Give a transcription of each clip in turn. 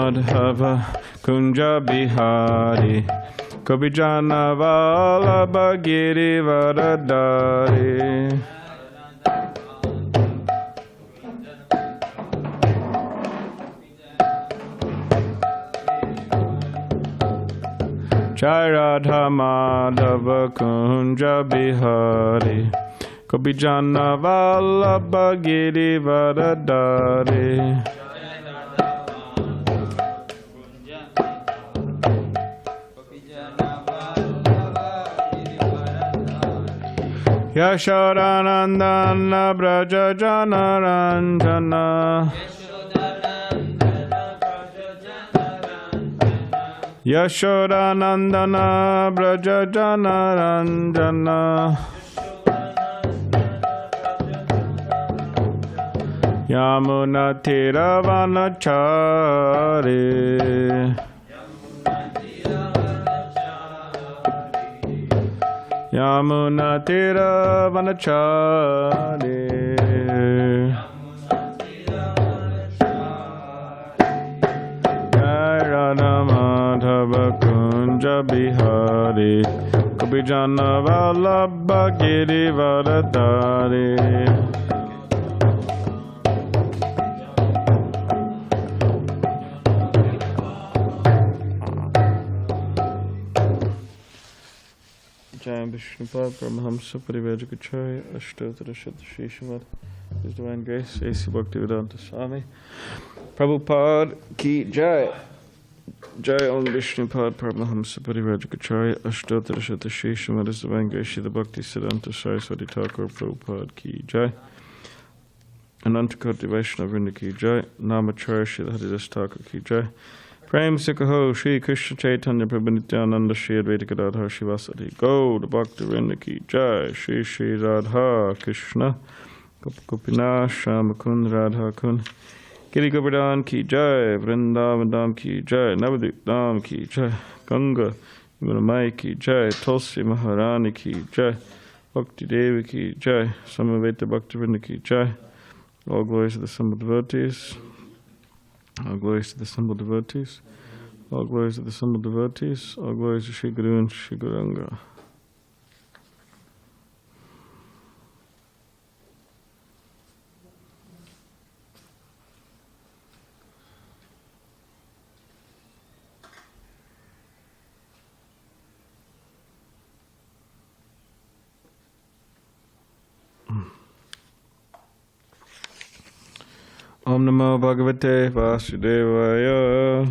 Madhava Kunja Bihari Gopijana Vallabha Girivaradari Jai Radha Madhava Kunja Bihari Gopijana Vallabha Girivaradari Yashodanandana Braja Jana Ranjana Yashodanandana Braja Jana Ranjana Yamuna Tiravanachari Yamuna Tiravanachari Jai Radha Madhava Kunja Bihari Gopijana Vallabha Girivaradari Jai Vishnupad Paramahamsa Parivajagacharya Ashtotara Shatashri Srimad His Divine Grace Asi Bhaktivedanta Swami Prabhupada Ki Jai Jai Om Vishnupad Paramahamsa Parivajagacharya Ashtotara Shatashri Srimad His Divine Grace Shri Bhakti Siddhanta Saraswati Thakur Prabhupada Ki Jai Anantakoti Vaishnava Vrinda Ki Jai Namacharya Shri Haridas Thakur Ki Jai Prem Sikaho Shri Krishna Chaitanya Prabhu Nityananda Shri Advaita Gadadhar Shivasati Gaur Bhakti Vrinda Ki Jai Shri Shri Radha Krishna Gopina Shama Kun Radha Kun Giri Govardhan Ki Jai Vrindavan Dham Ki Jai Navadvip Dham Ki Jai Ganga Yamunamai Ki Jai Tulsi Maharani Ki Jai Bhakti Devi Ki Jai Samaveta Bhakti Vrinda Ki Jai All glories to the assembled devotees. All glories to the assembled devotees. All glories to the assembled devotees. All glories to Shri Guru and Shri Gauranga. Om Namo Bhagavate Vasudevaya.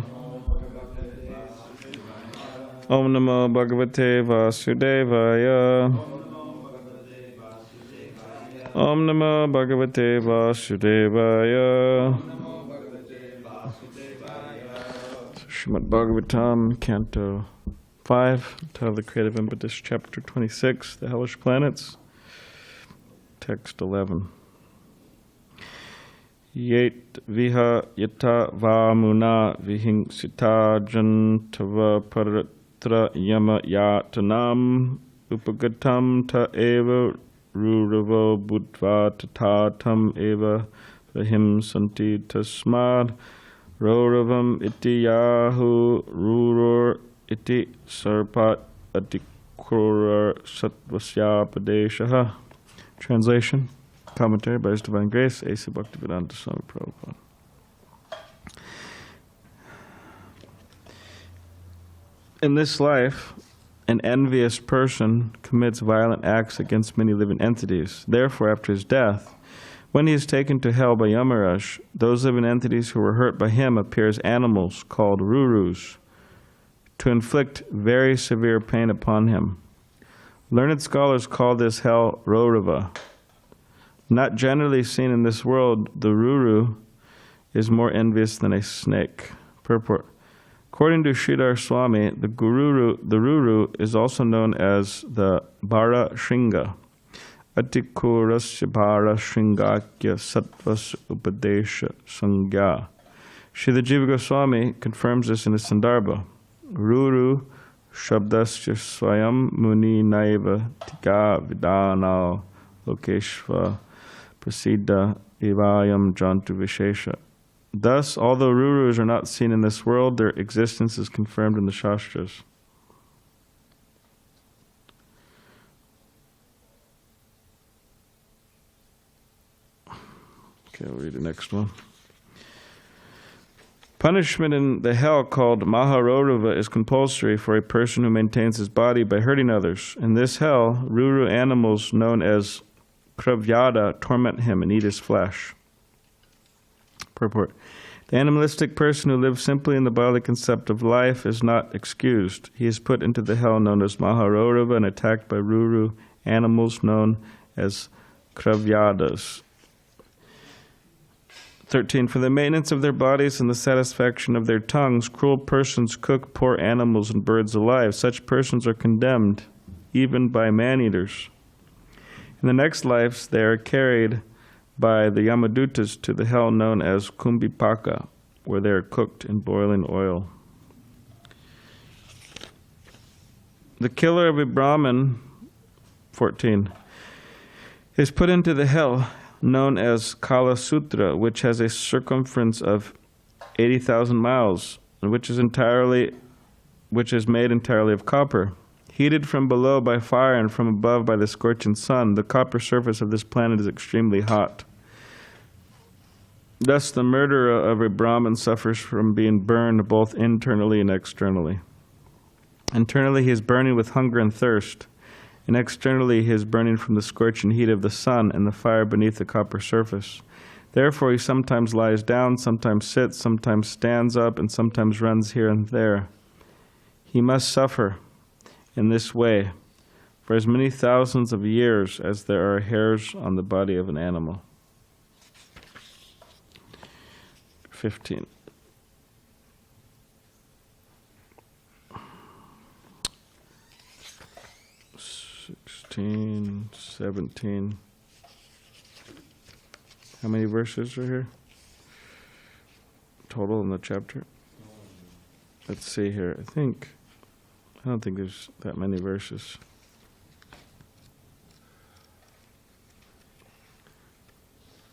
Om Namo Bhagavate Vasudevaya. Om Namo Bhagavate Vasudevaya. Srimad Bhagavatam, Canto 5, Title of the Creative Impetus, Chapter 26, The Hellish Planets, Text 11. Yet viha yata vamuna vihingsita jantava paratra yama yatanam upagatam ta eva ruravo buddva tatatam eva vahim santi tasmad roravam iti yahu rurur iti sarpat adikurar satvasya padeshaha. Translation. Commentary by His Divine Grace, Asi Bhaktivedanta Swami Prabhupada. In this life, an envious person commits violent acts against many living entities. Therefore, after his death, when he is taken to hell by Yamaraj, those living entities who were hurt by him appear as animals called rurus to inflict very severe pain upon him. Learned scholars call this hell Rorava. Not generally seen in this world, the ruru is more envious than a snake. Purport. According to Sridhar Swami, the ruru is also known as the Bara Shringa. Atikurasya Bara Shringakya Sattvas Upadesha Sangya. Srila Jiva Goswami confirms this in his Sandarbha. Ruru Shabdasya Swayam Muni Naiva Tika Vidana Lokeshva Prasiddha Evayam Jantu Vishesha. Thus, although Rurus are not seen in this world, their existence is confirmed in the Shastras. Okay, I'll read the next one. Punishment in the hell called Maharorava is compulsory for a person who maintains his body by hurting others. In this hell, Ruru animals known as Kravyada torment him and eat his flesh. Purport. The animalistic person who lives simply in the bodily concept of life is not excused. He is put into the hell known as Maharorava and attacked by Ruru animals known as Kravyadas. 13. For the maintenance of their bodies and the satisfaction of their tongues, cruel persons cook poor animals and birds alive. Such persons are condemned even by man-eaters. In the next lives, they are carried by the Yamadutas to the hell known as Kumbhipaka, where they are cooked in boiling oil. The killer of a Brahmin, 14, is put into the hell known as Kala Sutra, which has a circumference of 80,000 miles, and which is made entirely of copper. Heated from below by fire and from above by the scorching sun, the copper surface of this planet is extremely hot. Thus, the murderer of a Brahmin suffers from being burned both internally and externally. Internally, he is burning with hunger and thirst, and externally, he is burning from the scorching heat of the sun and the fire beneath the copper surface. Therefore, he sometimes lies down, sometimes sits, sometimes stands up, and sometimes runs here and there. He must suffer in this way for as many thousands of years as there are hairs on the body of an animal. 15. (16, 17). How many verses are here total in the chapter? Let's see here. I don't think there's that many verses.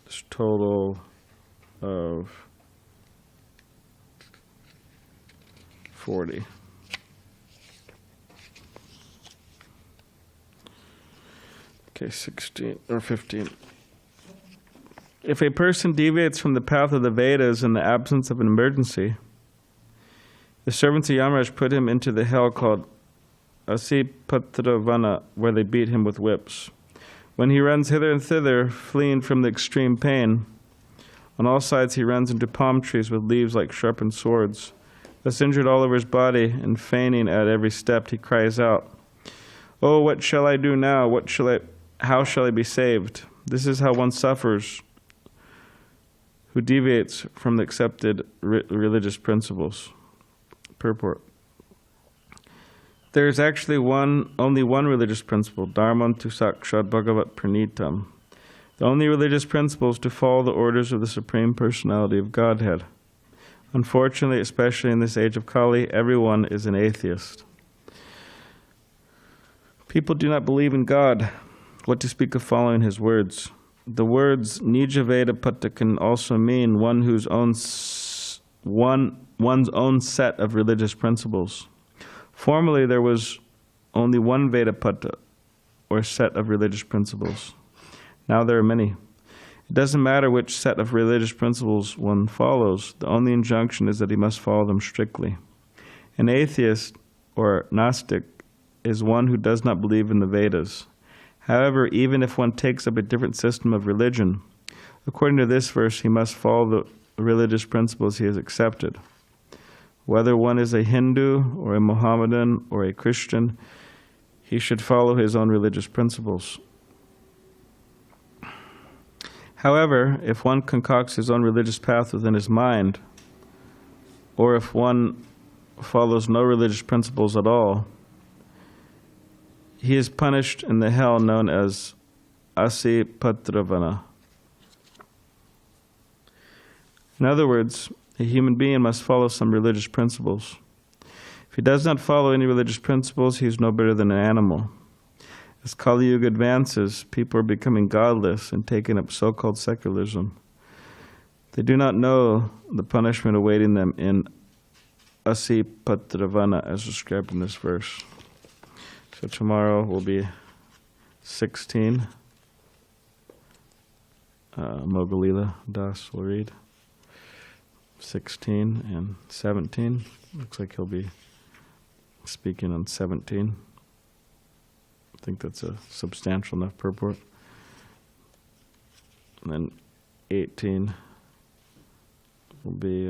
It's total of 40. Okay, 16 or 15. If a person deviates from the path of the Vedas in the absence of an emergency, the servants of Yamaraj put him into the hell called Asi-patravana, where they beat him with whips. When he runs hither and thither, fleeing from the extreme pain, on all sides he runs into palm trees with leaves like sharpened swords. Thus injured all over his body and feigning at every step, he cries out, "Oh, what shall I do now? How shall I be saved?" This is how one suffers who deviates from the accepted religious principles. Purport. There is actually only one religious principle, dharmaṁ to sākṣād bhagavat-praṇītam. The only religious principle is to follow the orders of the Supreme Personality of Godhead. Unfortunately, especially in this age of Kali, everyone is an atheist. People do not believe in God. What to speak of following his words? The words Nijaveda Pata can also mean one's own set of religious principles. Formerly, there was only one Vedapata, or set of religious principles. Now there are many. It doesn't matter which set of religious principles one follows. The only injunction is that he must follow them strictly. An atheist, or Gnostic, is one who does not believe in the Vedas. However, even if one takes up a different system of religion, according to this verse, he must follow the religious principles he has accepted. Whether one is a Hindu or a Mohammedan or a Christian, he should follow his own religious principles. However, if one concocts his own religious path within his mind, or if one follows no religious principles at all, he is punished in the hell known as Asi-patravana. In other words, a human being must follow some religious principles. If he does not follow any religious principles, he is no better than an animal. As Kali-yuga advances, people are becoming godless and taking up so-called secularism. They do not know the punishment awaiting them in Asi-patravana, as described in this verse. So tomorrow will be 16. Mogalila Das will read 16 and 17. Looks like he'll be speaking on 17. I think that's a substantial enough purport. And then 18 will be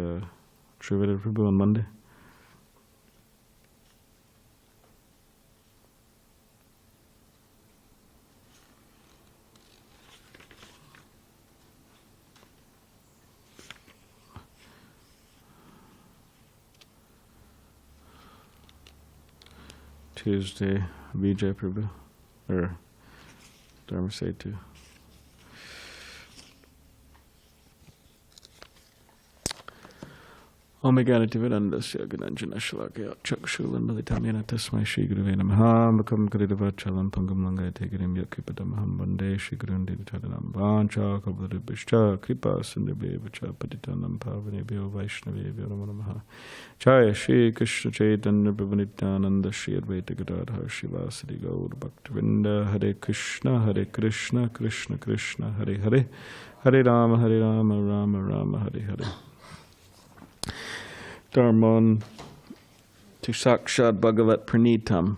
Srimad Prabhu on Monday. Tuesday, Vijay Prabhu, or Dharma Setu. Omeganativadandasya Gananjana Shalakya Chakshulan Balitamyana Tasmai Shri Guruve Namaha Makam Kadidavachalam Pangam Langa Tegirim Yakipadamaham Bande Shri Gurundi Tadanam Vancha Kabladibishcha Kripa Sindhibhavacha Patitanam Pavanebhyo Vaishnavebhyo Namo Namaha Jaya Shri Krishna Chaitanya Prabhu Nityananda Shri Advaita Gadadhar Shivasadi Gaur Bhaktivinda Hare Krishna Krishna Krishna Hare Hare Hare Rama Rama Rama Hare Hare. Dharmaṁ to sākṣād bhagavat-praṇītam.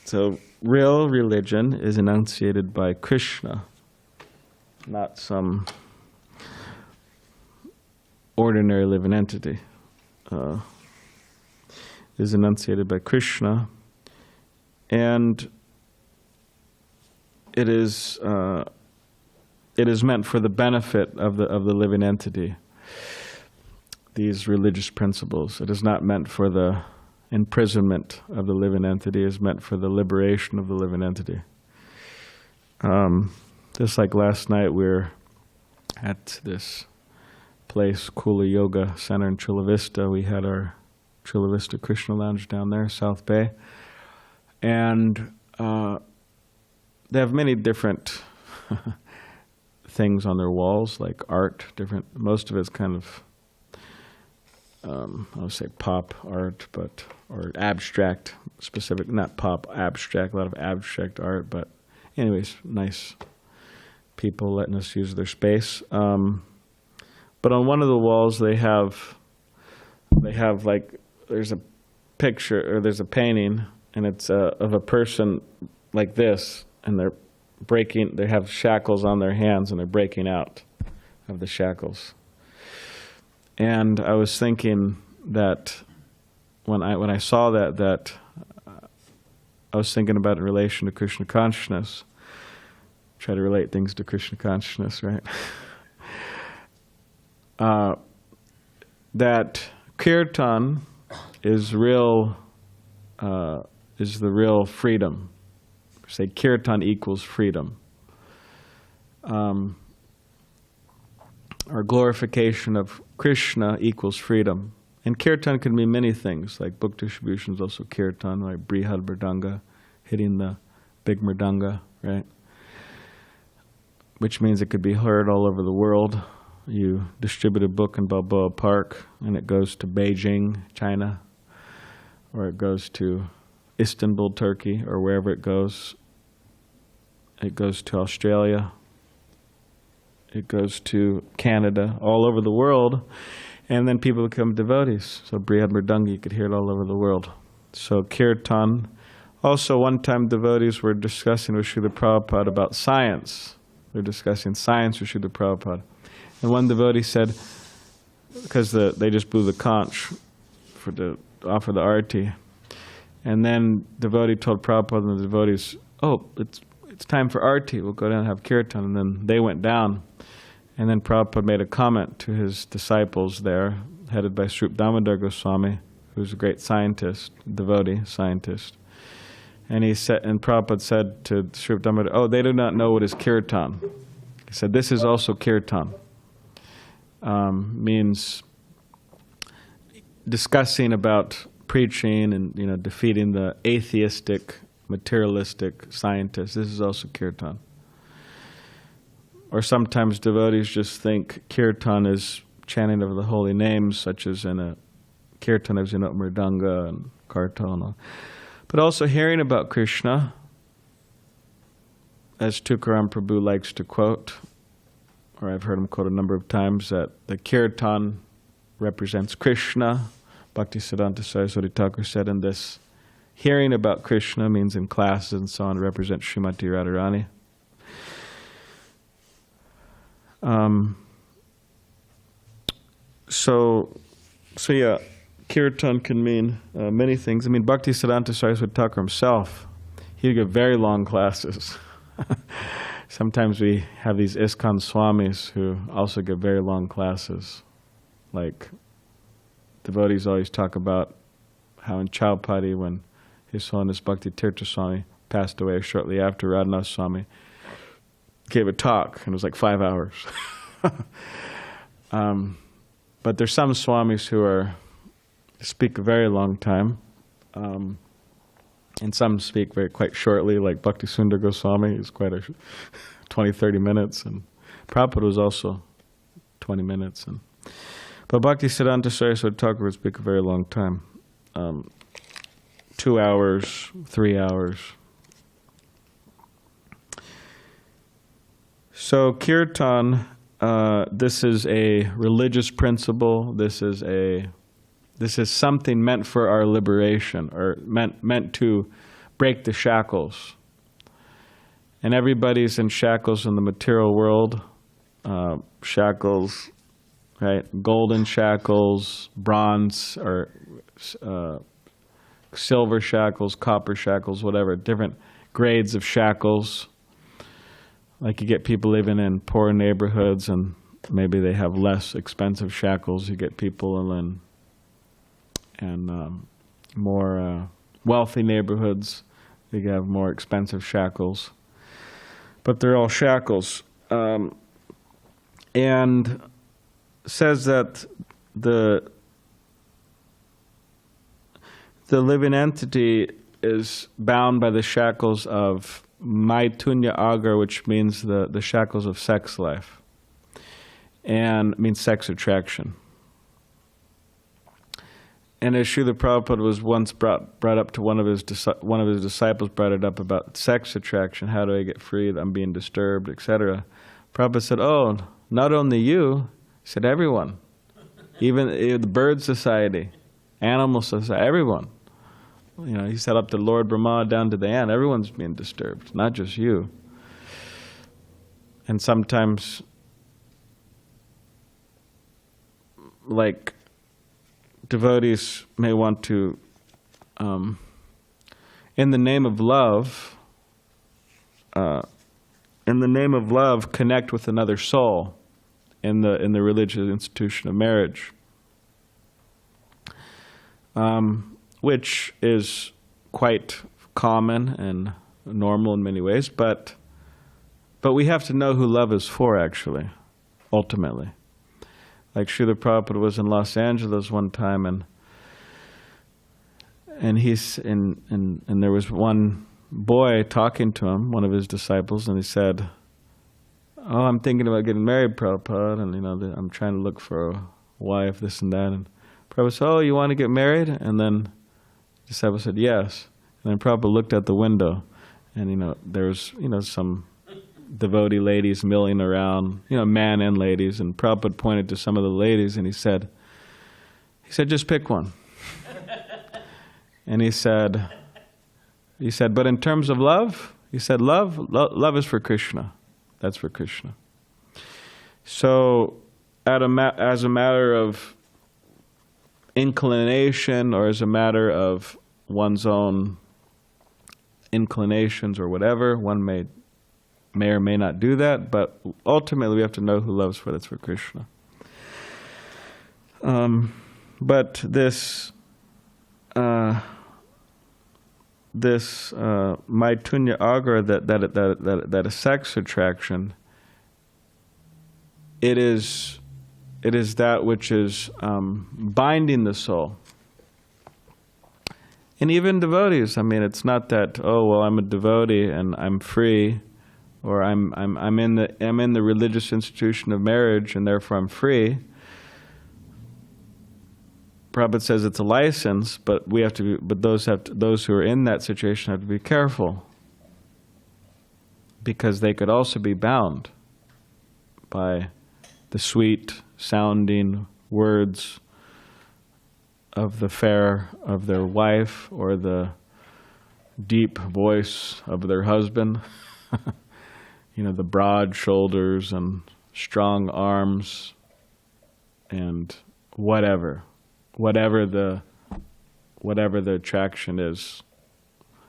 So real religion is enunciated by Krishna, not some ordinary living entity. Is enunciated by Krishna, and it is meant for the benefit of the living entity. These religious principles. It is not meant for the imprisonment of the living entity. It is meant for the liberation of the living entity. Just like last night, we were at this place, Kali-yuga Center in Chula Vista. We had our Chula Vista Krishna Lounge down there, South Bay. And they have many different things on their walls, like art, most of it's kind of I would say pop art, or abstract, specific, not pop, abstract, a lot of abstract art, but anyways, nice people letting us use their space. But on one of the walls they have like, there's a picture, or there's a painting, and it's of a person like this, and they have shackles on their hands, and they're breaking out of the shackles. And I was thinking that when I saw that I was thinking about it in relation to Krishna consciousness. Try to relate things to Krishna consciousness, right? That kirtan is the real freedom. Say kirtan equals freedom. Our glorification of Krishna equals freedom. And kirtan can mean many things, like book distribution is also kirtan, right? Brihad Mridanga, hitting the big mridanga, right? Which means it could be heard all over the world. You distribute a book in Balboa Park, and it goes to Beijing, China, or it goes to Istanbul, Turkey, or wherever it goes. It goes to Australia. It goes to Canada, all over the world, and then people become devotees. So Brihad Mridanga, you could hear it all over the world. So kirtan. Also, one time devotees were discussing with Srila Prabhupada about science. They're discussing science with Srila Prabhupada. And one devotee said, because they just blew the conch to offer the arati, and then devotee told Prabhupada and the devotees, oh, it's time for arati, we'll go down and have kirtan. And then they went down. And then Prabhupada made a comment to his disciples there, headed by Srup Damodar Goswami, who's a great scientist, devotee scientist. And Prabhupada said to Srup Damodar, oh, they do not know what is kirtan. He said, this is also kirtan. Means discussing about preaching and defeating the atheistic, materialistic scientists. This is also kirtan. Or sometimes devotees just think kirtan is chanting of the holy names, such as in a kirtan of Mridanga and Kartana. But also hearing about Krishna, as Tukaram Prabhu likes to quote, or I've heard him quote a number of times, that the kirtan represents Krishna. Bhaktisiddhanta Saraswati Thakur said in this, hearing about Krishna means in classes and so on, represents Srimati Radharani. So yeah, kirtan can mean many things. I mean, Bhaktisiddhanta Saraswati Thakur himself, he would give very long classes. Sometimes we have these ISKCON Swamis who also give very long classes. Like, devotees always talk about how in Chaupati, when His Holiness Bhakti Tirtha Swami passed away shortly after, Radhanath Swami gave a talk, and it was like 5 hours. But there's some Swamis who speak a very long time, and some speak quite shortly, like Bhakti Sundar Goswami is quite a 20, 30 minutes, and Prabhupada was also 20 minutes. But Bhaktisiddhanta Saraswati Thakur would speak a very long time, 2 hours, 3 hours. So kirtan, this is a religious principle. This is something meant for our liberation, or meant to break the shackles. And everybody's in shackles in the material world. Shackles, right? Golden shackles, bronze or silver shackles, copper shackles, whatever. Different grades of shackles. Like you get people living in poor neighborhoods and maybe they have less expensive shackles. You get people in more wealthy neighborhoods. You have more expensive shackles. But they're all shackles. And says that the living entity is bound by the shackles of Maitunya Agar, which means the shackles of sex life, and means sex attraction. And as Srila Prabhupada was once brought up to one of his disciples brought it up about sex attraction. How do I get free? I'm being disturbed, etc. Prabhupada said, "Oh, not only you," he said, "everyone, even the bird society, animal society, everyone." You know, he said up to Lord Brahma down to the ant, everyone's being disturbed, not just you. And sometimes, like, devotees may want to, in the name of love, connect with another soul in the religious institution of marriage. Which is quite common and normal in many ways, but we have to know who love is for, actually, ultimately. Like Srila Prabhupada was in Los Angeles one time, and there was one boy talking to him, one of his disciples, and he said, "Oh, I'm thinking about getting married, Prabhupada, and I'm trying to look for a wife, this and that." And Prabhupada said, "Oh, you want to get married?" And then the disciple said, "Yes." And then Prabhupada looked out the window, and there was some devotee ladies milling around, men and ladies, and Prabhupada pointed to some of the ladies and he said, "Just pick one." And he said, "But in terms of love," he said, love is for Krishna. That's for Krishna. So as a matter of inclination, or as a matter of one's own inclinations or whatever, one may or may not do that, but ultimately we have to know who loves for. That's for Krishna. But this Maitunya Agra, that is sex attraction, it is that which is binding the soul. And even devotees, it's not that, oh, well, I'm a devotee and I'm free, or I'm in the religious institution of marriage and therefore I'm free. Prabhupada says it's a license, but those who are in that situation have to be careful, because they could also be bound by the sweet sounding words of the fair of their wife or the deep voice of their husband. The broad shoulders and strong arms and whatever the attraction is.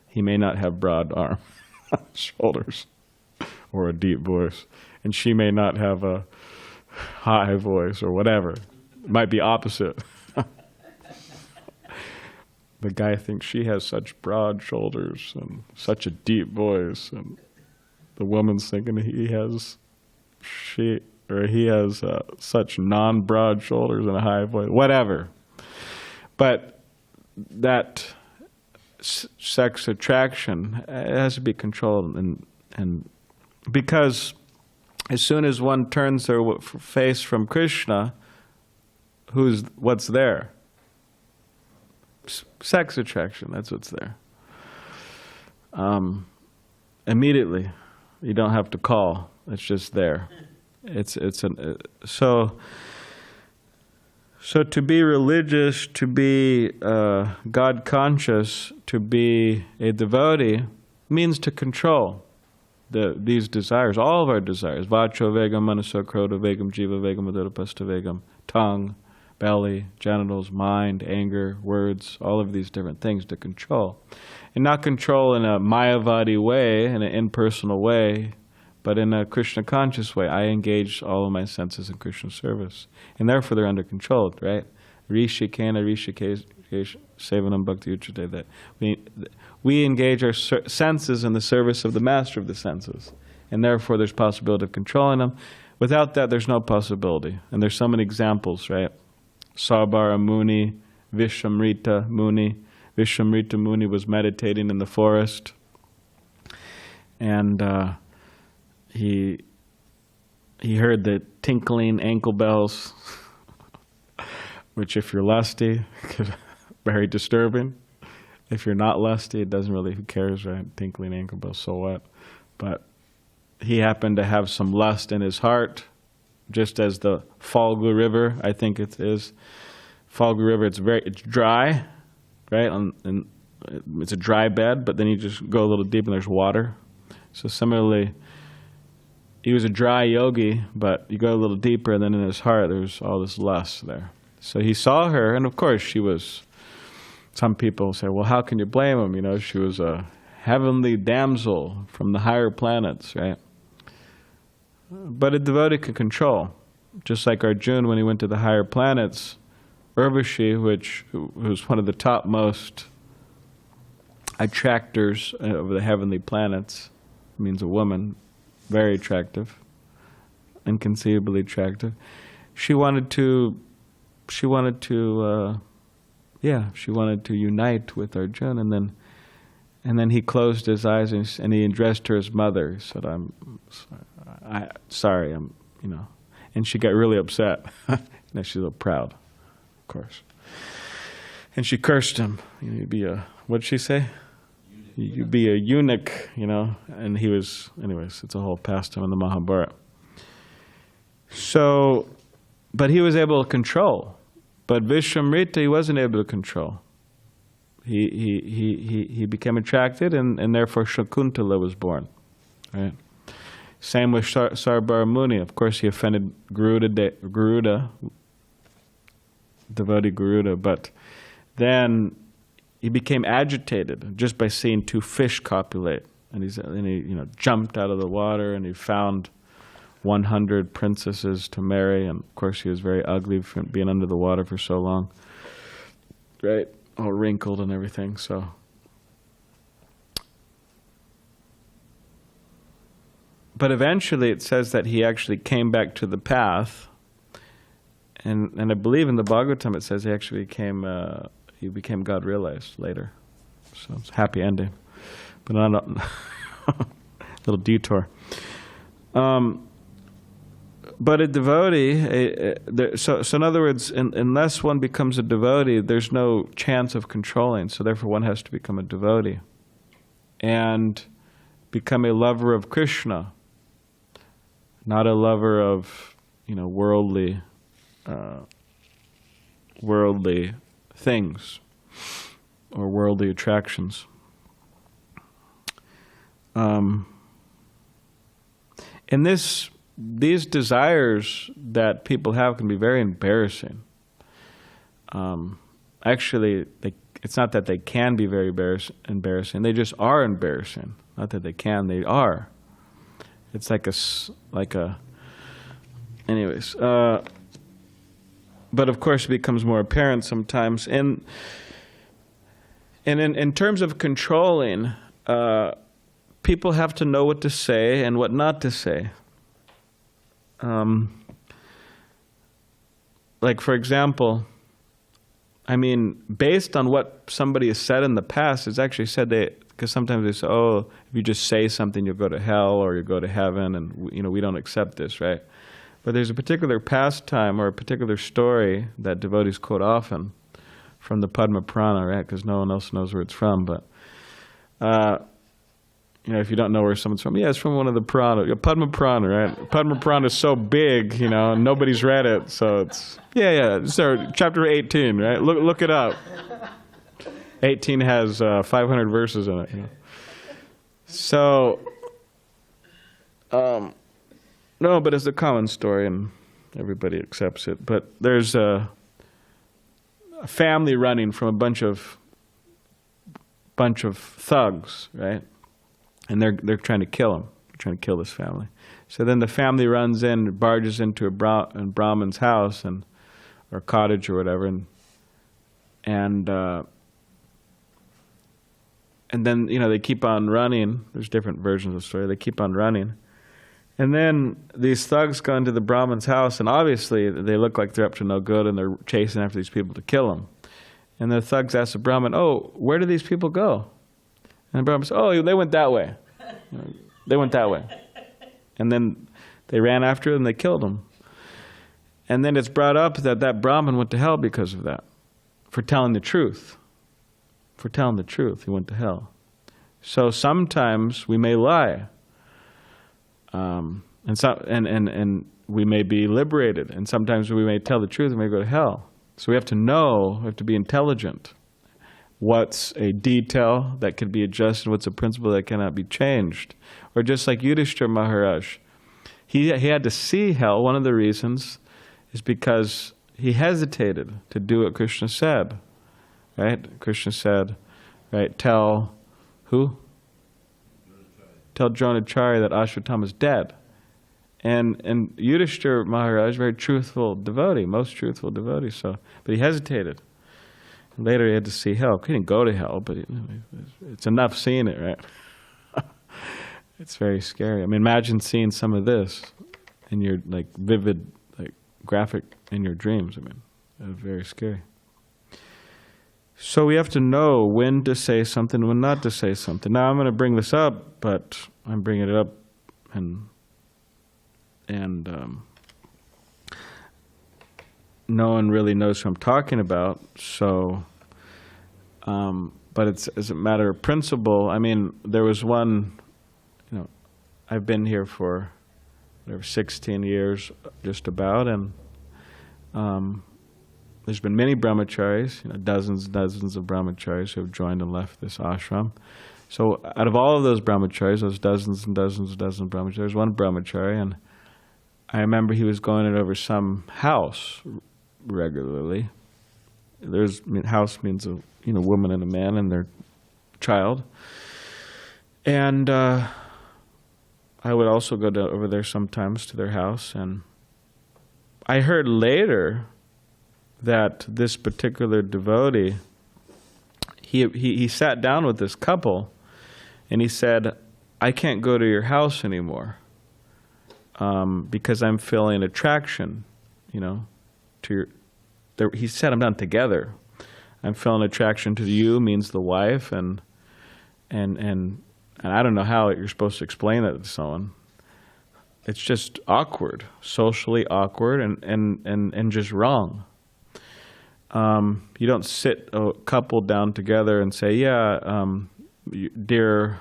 He may not have broad shoulders or a deep voice, and she may not have a high voice or whatever. It might be opposite. The guy thinks she has such broad shoulders and such a deep voice, and the woman's thinking he has such non-broad shoulders and a high voice, whatever. But that sex attraction has to be controlled, and because as soon as one turns their face from Krishna, what's there? Sex attraction, that's what's there. Immediately, you don't have to call, it's just there. So to be religious, to be God conscious, to be a devotee, means to control these desires, all of our desires. Vacho vegam, manaso krodha vegam, jiva vegam, adurapasta vegam, tongue, belly, genitals, mind, anger, words, all of these different things to control. And not control in a Mayavadi way, in an impersonal way, but in a Krishna conscious way. I engage all of my senses in Krishna service. And therefore they're under control, right? Rishikena Rishikesh Sevanam Bhakti Uchate, that we engage our senses in the service of the master of the senses. And therefore there's possibility of controlling them. Without that, there's no possibility. And there's so many examples, right? Sarbara Muni, Vishamrita Muni. Vishamrita Muni was meditating in the forest, and he heard the tinkling ankle bells, which if you're lusty, very disturbing. If you're not lusty, it doesn't really, who cares, right? Tinkling ankle bells, so what? But he happened to have some lust in his heart, just as the Falgu River, I think it is. Falgu River, it's dry, right? And it's a dry bed, but then you just go a little deep and there's water. So similarly, he was a dry yogi, but you go a little deeper, and then in his heart there's all this lust there. So he saw her, and of course she was, some people say, well, how can you blame him? She was a heavenly damsel from the higher planets, right? But a devotee can control. Just like Arjuna, when he went to the higher planets, Urvashi, who was one of the topmost attractors of the heavenly planets, means a woman, very attractive, inconceivably attractive. She wanted to unite with Arjuna, and then he closed his eyes and he addressed her as mother. He said, "I'm sorry, and she got really upset. Now she's a little proud, of course. And she cursed him. You'd be what'd she say? You'd be a eunuch, And he was, anyways, it's a whole pastime in the Mahabharata. So, but he was able to control. But Vishamrita, he wasn't able to control. He became attracted, and therefore Shakuntala was born, right? Same with Sarbara Muni. Of course, he offended Garuda, devotee Garuda, but then he became agitated just by seeing two fish copulate, and he jumped out of the water, and he found 100 princesses to marry, and of course he was very ugly from being under the water for so long, right? All wrinkled and everything. So, but eventually it says that he actually came back to the path, and I believe in the Bhagavatam it says he actually became God realized later. So it's a happy ending, but not a little detour. But a devotee, so in other words, unless one becomes a devotee, there's no chance of controlling. So therefore one has to become a devotee and become a lover of Krishna, not a lover of, worldly things or worldly attractions. And these desires that people have can be very embarrassing. Actually, it's not that they can be very embarrassing. They just are embarrassing. Not that they can, they are. It's anyways. But of course, it becomes more apparent sometimes. And in terms of controlling, people have to know what to say and what not to say. For example, based on what somebody has said in the past, it's actually said because sometimes they say, if you just say something, you'll go to hell or you'll go to heaven, and we don't accept this, right? But there's a particular pastime or a particular story that devotees quote often from the Padma-purana, right? Because no one else knows where it's from, but if you don't know where someone's from, it's from one of the Purana, Padma-purana, right? Padma-purana is so big, nobody's read it, so it's so chapter 18, right? Look it up. 18 has 500 verses in it. So, no, but it's a common story and everybody accepts it. But there's a family running from a bunch of thugs, right? And they're trying to kill him. They're trying to kill this family. So then the family runs in, barges into a Brahmin's house or cottage or whatever, and then they keep on running. There's different versions of the story. They keep on running, and then these thugs go into the Brahmin's house, and obviously they look like they're up to no good, and they're chasing after these people to kill them. And the thugs ask the Brahmin, where do these people go? And the Brahmin says, they went that way. They went that way. And then they ran after them and they killed them. And then it's brought up that Brahmin went to hell because of that, for telling the truth. For telling the truth, he went to hell. So sometimes we may lie. And we may be liberated. And sometimes we may tell the truth and we may go to hell. So we have to know, we have to be intelligent. What's a detail that can be adjusted, what's a principle that cannot be changed. Or just like Yudhishthira Maharaj, he had to see hell. One of the reasons is because he hesitated to do what Krishna said. Right? Krishna said, right, tell who? Tell Dronacharya that Ashwatthama is dead. And Yudhishthira Maharaj, very truthful devotee, most truthful devotee, but he hesitated. Later he had to see hell. He didn't go to hell, but it's enough seeing it, right? It's very scary. Imagine seeing some of this in your vivid, graphic in your dreams. It's very scary. So we have to know when to say something, when not to say something. Now I'm going to bring this up, but I'm bringing it up and no one really knows who I'm talking about. So, but it's as a matter of principle. There was one. I've been here for 16 years, just about, and there's been many brahmacharis, dozens of brahmacharis who have joined and left this ashram. So out of all of those brahmacharis, those dozens of brahmacharis, one brahmachari, and I remember he was going over some house regularly. House means a woman and a man and their child, and I would also go over there sometimes to their house, and I heard later that this particular devotee, he sat down with this couple, and he said, "I can't go to your house anymore because I'm feeling attraction, to your." He said, "I'm not together. I'm feeling attraction to you," means the wife, and I don't know how you're supposed to explain that to someone. it's just awkward, socially awkward, and just wrong. You don't sit a couple down together and say, yeah, dear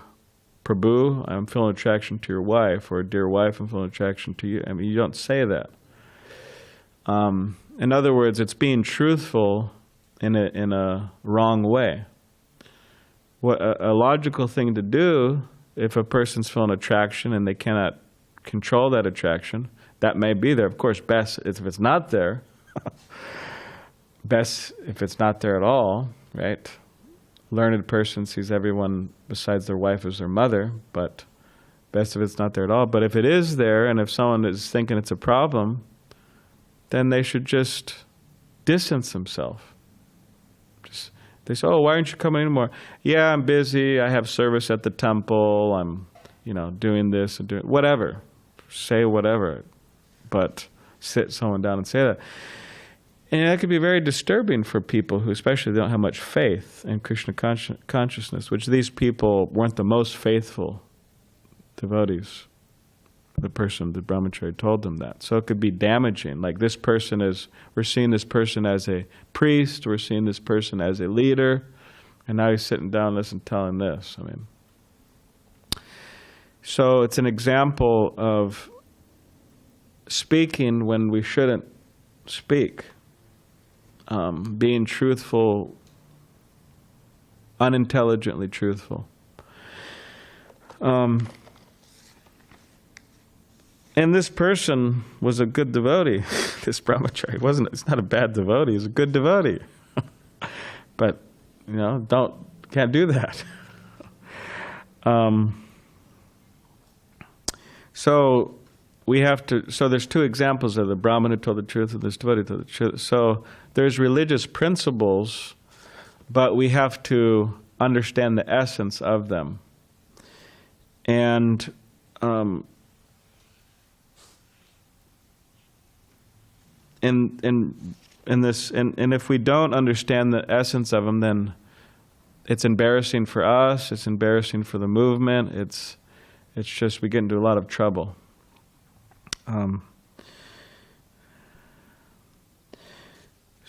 Prabhu, I'm feeling attraction to your wife, or dear wife, I'm feeling attraction to you. I mean, you don't say that. In other words, it's being truthful in a wrong way. What a logical thing to do, if a person's feeling attraction and they cannot control that attraction, that may be there. Of course, best if it's not there. Best if it's not there at all, right? Learned person sees everyone besides their wife as their mother, but best if it's not there at all. But if it is there, and if someone is thinking it's a problem, then they should just distance themselves. They say, oh, why aren't you coming anymore? Yeah, I'm busy. I have service at the temple. I'm, doing this and doing whatever. Say whatever, but sit someone down and say that. And that could be very disturbing for people who especially don't have much faith in Krishna consciousness, which these people weren't the most faithful devotees. The brahmachari told them that. So it could be damaging. Like we're seeing this person as a priest, we're seeing this person as a leader, and now he's sitting down listening, telling this. So it's an example of speaking when we shouldn't speak. Being truthful, unintelligently truthful. And this person was a good devotee. This brahmachari it's not a bad devotee, he's a good devotee. But, can't do that. So there's two examples of the Brahmin who told the truth and this devotee who told the truth. So there's religious principles, but we have to understand the essence of them. And if we don't understand the essence of them, then it's embarrassing for us, it's embarrassing for the movement, it's just we get into a lot of trouble.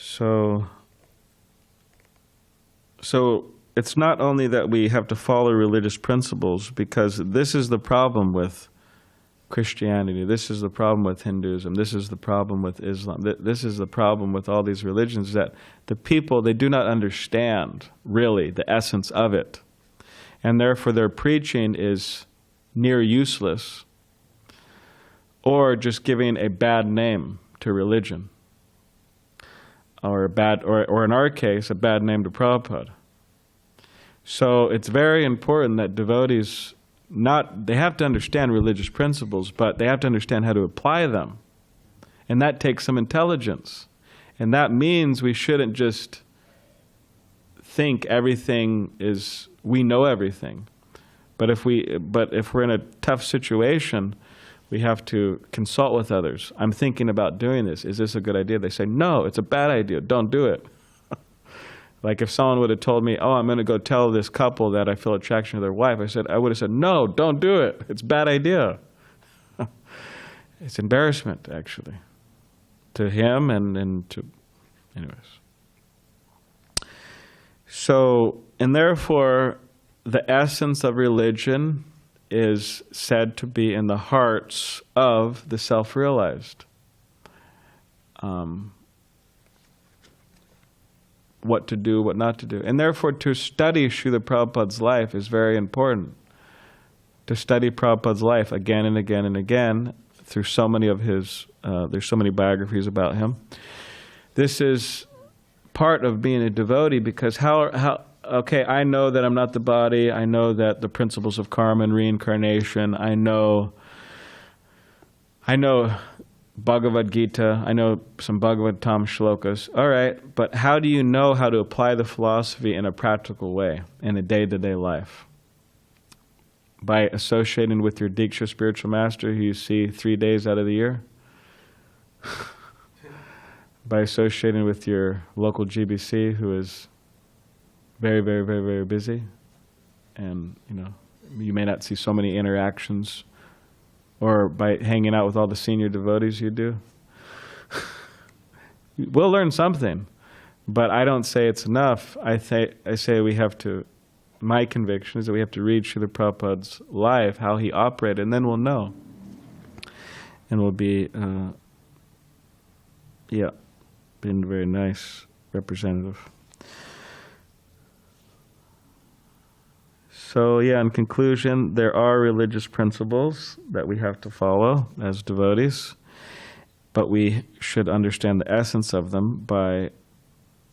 So it's not only that we have to follow religious principles, because this is the problem with Christianity, this is the problem with Hinduism, this is the problem with Islam, this is the problem with all these religions, that the people, they do not understand really the essence of it. And therefore their preaching is near useless, or just giving a bad name to religion, or in our case, a bad name to Prabhupada. So it's very important that devotees they have to understand religious principles, but they have to understand how to apply them. And that takes some intelligence. And that means we shouldn't just think we know everything. But if we're in a tough situation, we have to consult with others. I'm thinking about doing this. Is this a good idea? They say, no, it's a bad idea. Don't do it. Like if someone would have told me, oh, I'm going to go tell this couple that I feel attraction to their wife, I would have said, no, don't do it. It's a bad idea. It's embarrassment, actually, to him and to, anyways. So, and therefore, the essence of religion is said to be in the hearts of the self-realized. What to do, what not to do. And therefore, to study Srila Prabhupada's life is very important. To study Prabhupada's life again and again and again through so many of his, there's so many biographies about him. This is part of being a devotee, because okay, I know that I'm not the body, I know that the principles of karma and reincarnation, I know Bhagavad Gita, I know some Bhagavatam shlokas. All right, but how do you know how to apply the philosophy in a practical way, in a day-to-day life? By associating with your Diksha spiritual master who you see 3 days out of the year? By associating with your local GBC who is very, very, very, very busy? And, you may not see so many interactions or by hanging out with all the senior devotees you do. We'll learn something, but I don't say it's enough. I say we have to, my conviction is that we have to read Srila Prabhupada's life, how he operated, and then we'll know. And we'll be, being a very nice representative. So in conclusion, there are religious principles that we have to follow as devotees, but we should understand the essence of them by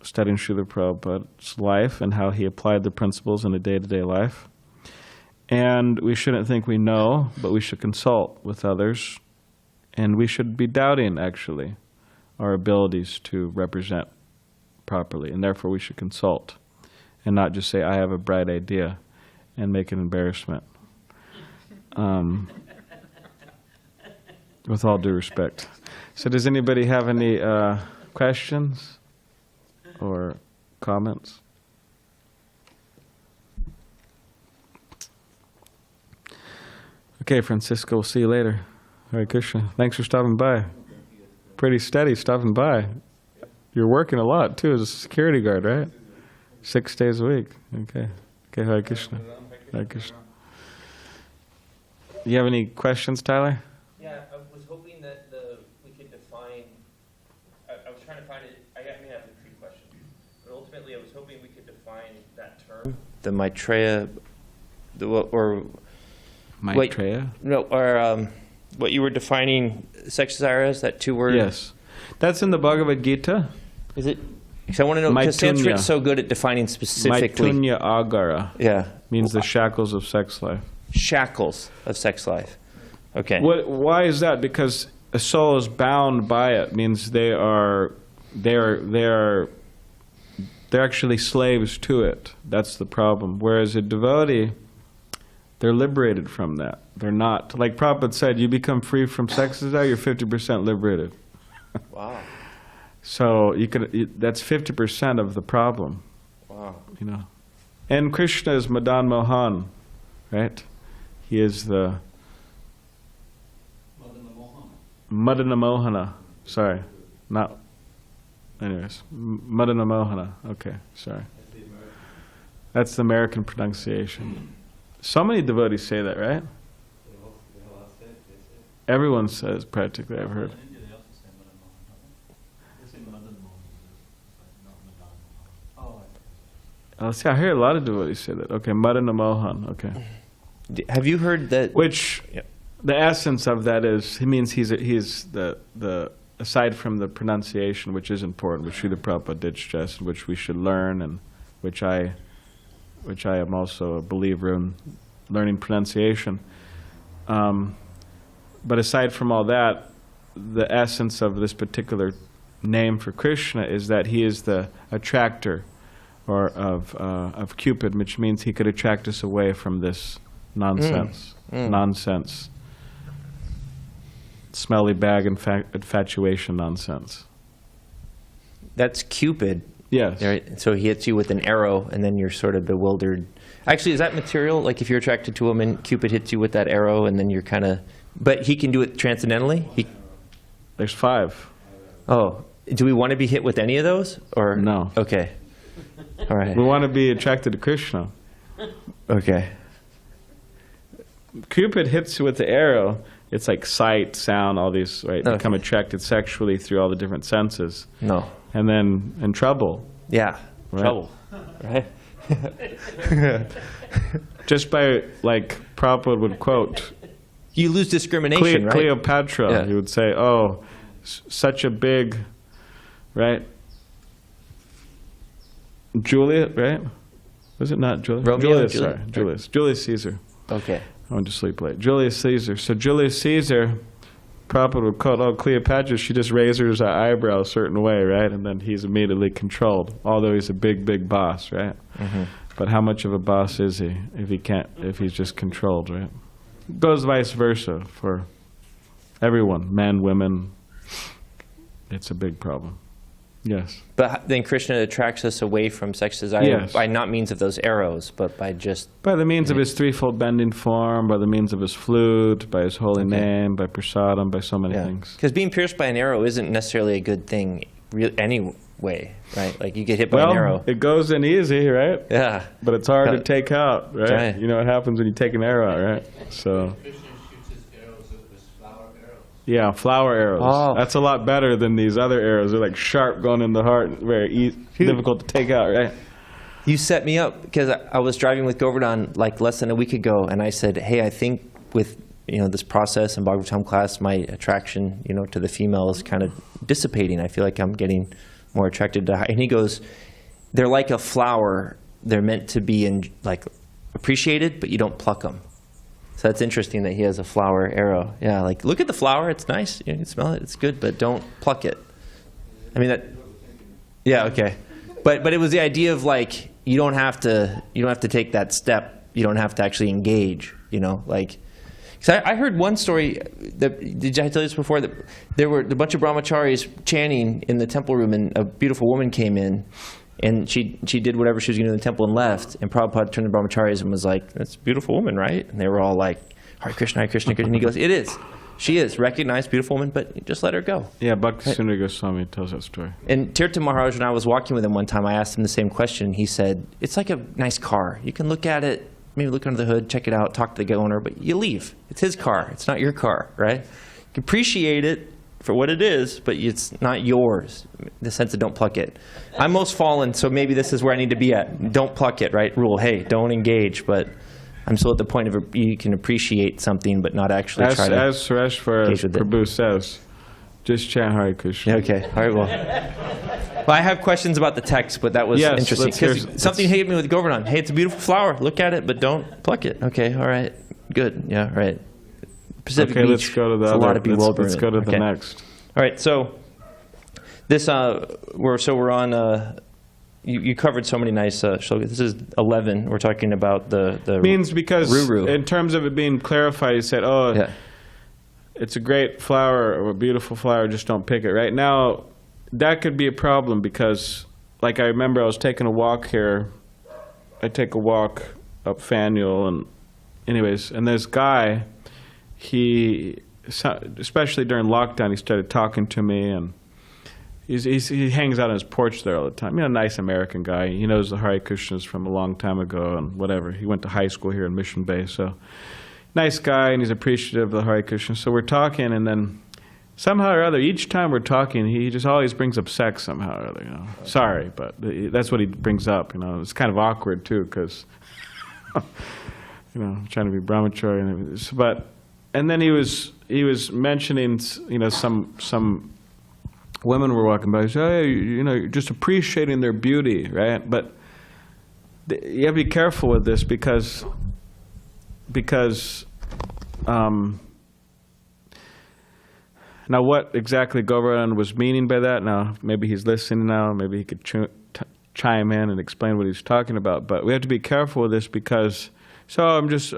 studying Srila Prabhupada's life and how he applied the principles in a day-to-day life. And we shouldn't think we know, but we should consult with others. And we should be doubting, actually, our abilities to represent properly. And therefore, we should consult and not just say, I have a bright idea, and make an embarrassment. With all due respect. So does anybody have any questions or comments? Okay, Francisco, we'll see you later. Hare Krishna. Thanks for stopping by. Pretty steady stopping by. You're working a lot, too, as a security guard, right? 6 days a week. Okay. Okay, Hare Krishna. Hare Krishna. Do you have any questions, Tyler? Yeah, I was hoping that we could define, I was trying to find it, I may have a few questions, but ultimately I was hoping we could define that term. The Maitreya, or... Maitreya? What you were defining sākṣād as, that 2 words? Yes. That's in the Bhagavad Gita. Is it? Because I want to know, because Sanskrit's so good at defining specifically. Maitunya agara. Yeah. Means the shackles of sex life. Shackles of sex life. Okay. Why is that? Because a soul is bound by it. Means they're actually slaves to it. That's the problem. Whereas a devotee, they're liberated from that. They're not. Like Prabhupada said, you become free from sex desire, you're 50% liberated. Wow. So that's 50% of the problem. Wow. You know. And Krishna is Madan Mohan, right? He is the Madana Mohana. Sorry. Not anyways. Madana Mohana. Okay, sorry. That's the American pronunciation. So many devotees say that, right? Everyone says practically, I've heard. See, I hear a lot of devotees say that. Okay, Madana Mohan. Okay. Have you heard that? Which, the essence of that is, he means he's the aside from the pronunciation, which is important, which Srila Prabhupada did stress, which we should learn, and which I am also a believer in learning pronunciation. But aside from all that, the essence of this particular name for Krishna is that he is the attractor, or of Cupid, which means he could attract us away from this nonsense, smelly bag infatuation nonsense. That's Cupid. Yes. Right? So he hits you with an arrow, and then you're sort of bewildered. Actually, is that material? Like if you're attracted to a woman, Cupid hits you with that arrow, and then you're kind of... But he can do it transcendentally? There's 5. Oh. Do we want to be hit with any of those? Or no. Okay. All right. We want to be attracted to Krishna. Okay. Cupid hits you with the arrow. It's like sight, sound, all these, right? Okay. Become attracted sexually through all the different senses. No. And then in trouble. Yeah. Right? Trouble. Right? Just by, like, Prabhupada would quote... You lose discrimination, right? Cleopatra, yeah. He would say, oh, such a big, right? Juliet, right? Was it not Juliet? Romeo, Julius Caesar. Okay. I went to sleep late. Julius Caesar. So Julius Caesar, Prabhupada would quote, oh, Cleopatra, she just raises her eyebrow a certain way, right? And then he's immediately controlled, although he's a big, big boss, right? Mm-hmm. But how much of a boss is he if he's just controlled, right? It goes vice versa for everyone, men, women. It's a big problem. Yes. But then Krishna attracts us away from sex desire Yes. by not means of those arrows, but by just... By the means of his threefold bending form, by the means of his flute, by his holy name, by prasadam, by so many things. Because being pierced by an arrow isn't necessarily a good thing anyway, right? Like you get hit by an arrow. It goes in easy, right? Yeah. But it's hard to take out, right? Right. You know what happens when you take an arrow out, right? So... Yeah, flower arrows. Oh. That's a lot better than these other arrows. They're like sharp, going in the heart, very difficult to take out, right? You set me up because I was driving with Govardhan like less than a week ago, and I said, hey, I think with this process in Bhagavatam class, my attraction to the female is kind of dissipating. I feel like I'm getting more attracted to her. And he goes, they're like a flower. They're meant to be appreciated, but you don't pluck them. So that's interesting that he has a flower arrow. Yeah, like look at the flower; it's nice. You can smell it; it's good, but don't pluck it. I mean that. Yeah, okay. But it was the idea of like you don't have to take that step. You don't have to actually engage. Because I heard one story. Did I tell you this before? That there were a bunch of brahmacharis chanting in the temple room, and a beautiful woman came in. And she did whatever she was going to do in the temple and left. And Prabhupada turned to brahmacharis and was like, that's a beautiful woman, right? And they were all like, Hare Krishna, Hare Krishna, Krishna. And he goes, it is. She is. Recognized, beautiful woman, but just let her go. Yeah, Bhakti Sundar Goswami tells that story. And Tirtha Maharaj, when I was walking with him one time, I asked him the same question. He said, it's like a nice car. You can look at it, maybe look under the hood, check it out, talk to the owner, but you leave. It's his car. It's not your car, right? You can appreciate it for what it is, but it's not yours. In the sense of don't pluck it. I'm most fallen, so maybe this is where I need to be at. Don't pluck it, right? Rule, hey, don't engage, but I'm still at the point of you can appreciate something, but not actually try to As Sureshwar Prabhu says, just chant Hare Krishna. Okay, all right, well, I have questions about the text, but that was interesting. Because something hit me with Govardhan. Hey, it's a beautiful flower. Look at it, but don't pluck it. Okay, all right, good, yeah, right. Pacific Beach, let's go to the other. A lot of let's go to the next. All right, so this we're on. You covered so many nice shlokas. This is 11. We're talking about the means because Ruru. In terms of it being clarified, you said, it's a great flower or a beautiful flower. Just don't pick it. Right now, that could be a problem because, like I remember, I was taking a walk here. I take a walk up Faneuil, and this guy. He, especially during lockdown, he started talking to me, and he hangs out on his porch there all the time. Nice American guy. He knows the Hare Krishnas from a long time ago and whatever. He went to high school here in Mission Bay, so nice guy, and he's appreciative of the Hare Krishna. So we're talking, and then somehow or other, each time we're talking, he just always brings up sex somehow or other. Sorry, but that's what he brings up. It's kind of awkward too, because trying to be brahmachari, but. And then he was mentioning, some women were walking by. He said, hey, just appreciating their beauty, right? But you have to be careful with this because now what exactly Govardhan was meaning by that? Now maybe he's listening now. Maybe he could chime in and explain what he's talking about. But we have to be careful with this because. So I'm just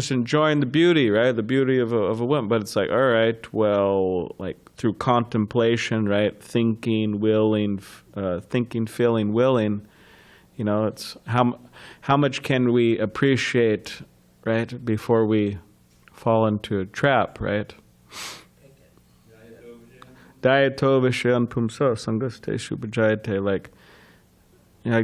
enjoying the beauty, right? The beauty of a woman. But it's like, all right, well, like through contemplation, right? Thinking, willing, feeling, willing. It's how much can we appreciate, right? Before we fall into a trap, right? Dayato Vishayan Pumsa Sangaste Shubhajayate. Like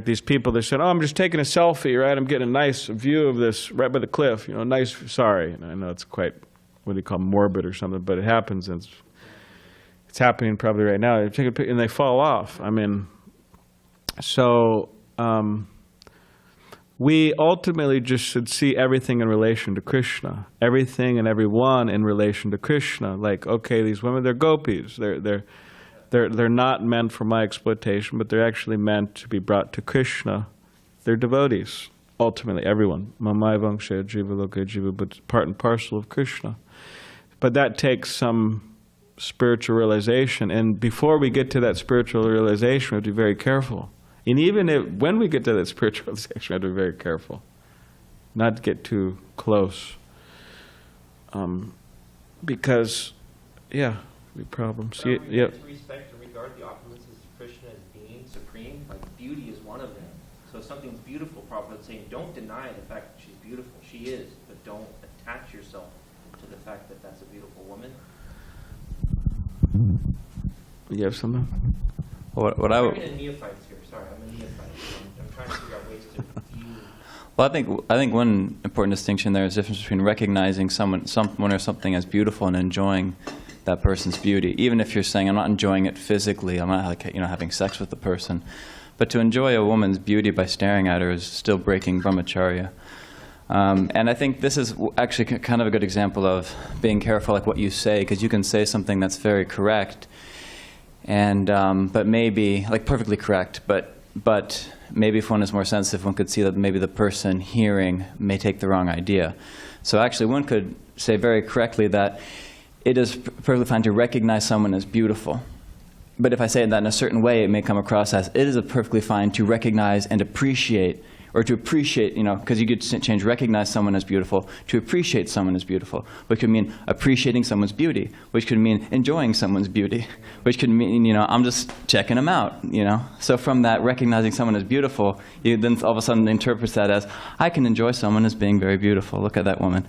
these people, they said, oh, I'm just taking a selfie, right? I'm getting a nice view of this right by the cliff, nice, sorry. I know it's quite, what do you call, morbid or something, but it happens, and it's happening probably right now. They take a picture, and they fall off. We ultimately just should see everything in relation to Krishna, everything and everyone in relation to Krishna. Like, okay, these women, they're gopis, They're not meant for my exploitation, but they're actually meant to be brought to Krishna. They're devotees, ultimately, everyone. Mamai vangshe jiva loka jiva, but part and parcel of Krishna. But that takes some spiritual realization, and before we get to that spiritual realization, we have to be very careful. And even when we get to that spiritual realization, we have to be very careful, not to get too close. Because, problems. To respect and regard the opulences Krishna as being supreme, like beauty is one of them. So if something's beautiful, Prabhupada's saying, don't deny the fact that she's beautiful. She is, but don't attach yourself to the fact that that's a beautiful woman. You have something? I'm a neophyte here. Sorry, I'm a neophyte. I'm trying to figure out ways to view. Well, I think one important distinction there is the difference between recognizing someone or something as beautiful and enjoying that person's beauty. Even if you're saying, I'm not enjoying it physically, I'm not like, having sex with the person, but to enjoy a woman's beauty by staring at her is still breaking brahmacharya. And I think this is actually kind of a good example of being careful, like what you say, because you can say something that's very correct, and but maybe like perfectly correct, but maybe if one is more sensitive, one could see that maybe the person hearing may take the wrong idea. So actually, one could say very correctly that it is perfectly fine to recognize someone as beautiful. But if I say that in a certain way, it may come across as it is perfectly fine to recognize and appreciate, or to appreciate, because you could change recognize someone as beautiful to appreciate someone as beautiful, which could mean appreciating someone's beauty, which could mean enjoying someone's beauty, which could mean, I'm just checking them out, So from that, recognizing someone as beautiful, you then all of a sudden interpret that as, I can enjoy someone as being very beautiful. Look at that woman.